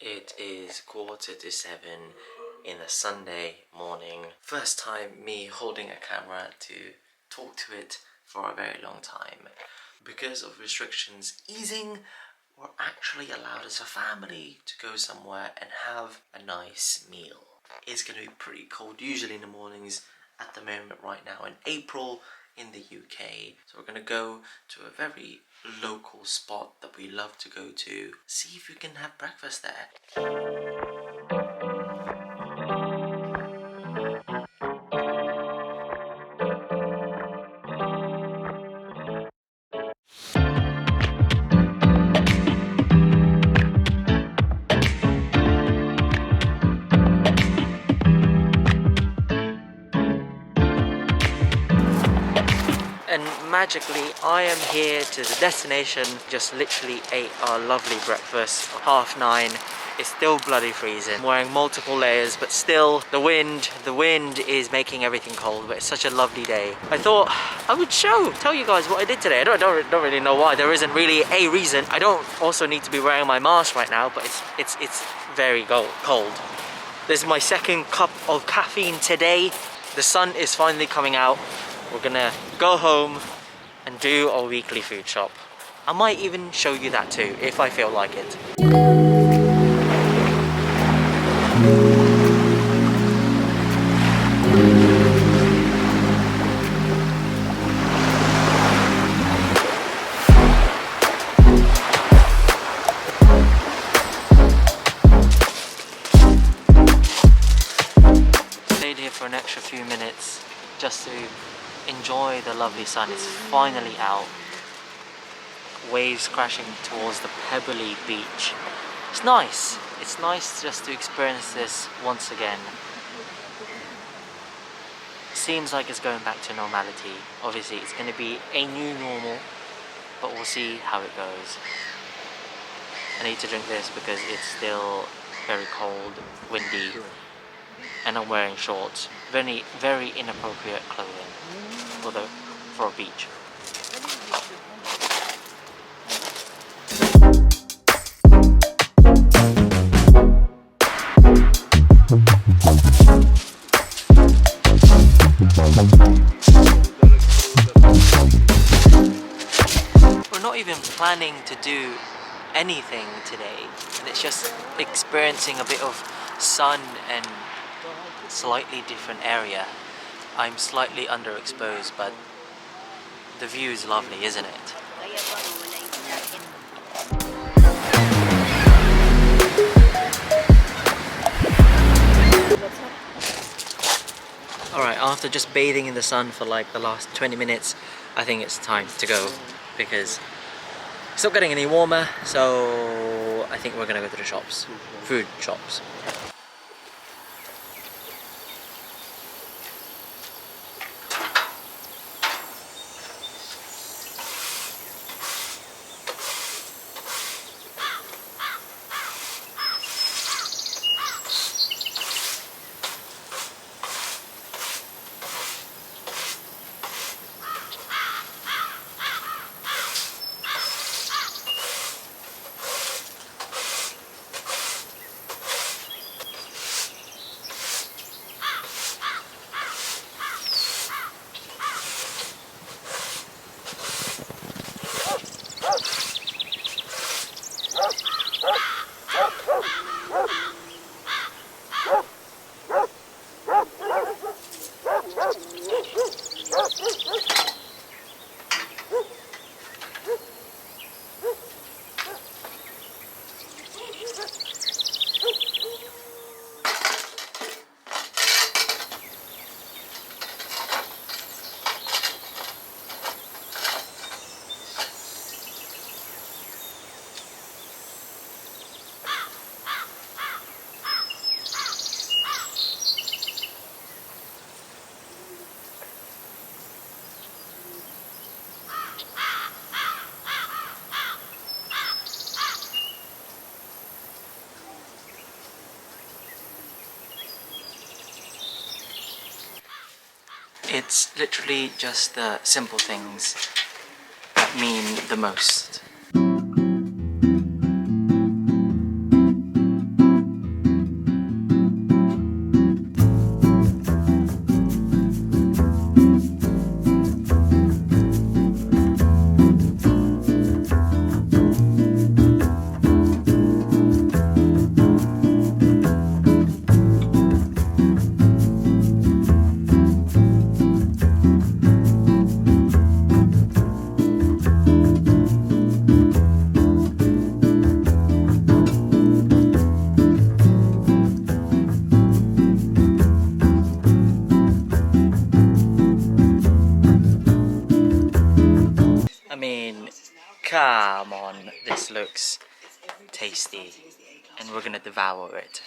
It is 6:45 in a Sunday morning. First time me holding a camera to talk to it for a very long time. Because of restrictions easing, we're actually allowed as a family to go somewhere and have a nice meal. It's going to be pretty cold usually in the mornings at the moment right now in April in the UK. So we're going to go to a very local spot that we love to go to, see if we can have breakfast there. And magically, I am here to the destination. Just literally ate our lovely breakfast, 9:30. It's still bloody freezing. I'm wearing multiple layers, but still the wind is making everything cold, but it's such a lovely day. I thought I would tell you guys what I did today. I don't really know why. There isn't really a reason. I don't also need to be wearing my mask right now, but it's very cold. This is my second cup of caffeine today. The sun is finally coming out. We're gonna go home and do our weekly food shop. I might even show you that too, if I feel like it. Stayed here for an extra few minutes just to enjoy the lovely sun. It's finally out. Waves crashing towards the pebbly beach. It's nice. It's nice just to experience this once again. Seems like it's going back to normality. Obviously it's going to be a new normal, but we'll see how it goes. I need to drink this because it's still very cold, windy, and I'm wearing shorts. Very inappropriate clothing for a beach. We're not even planning to do anything today, and it's just experiencing a bit of sun and slightly different area. I'm slightly underexposed, but the view is lovely, isn't it? Alright, after just bathing in the sun for like the last 20 minutes, I think it's time to go because it's not getting any warmer, so I think we're gonna go to the shops, food shops. It's literally just the simple things that mean the most. Come on, this looks tasty. And we're gonna devour it.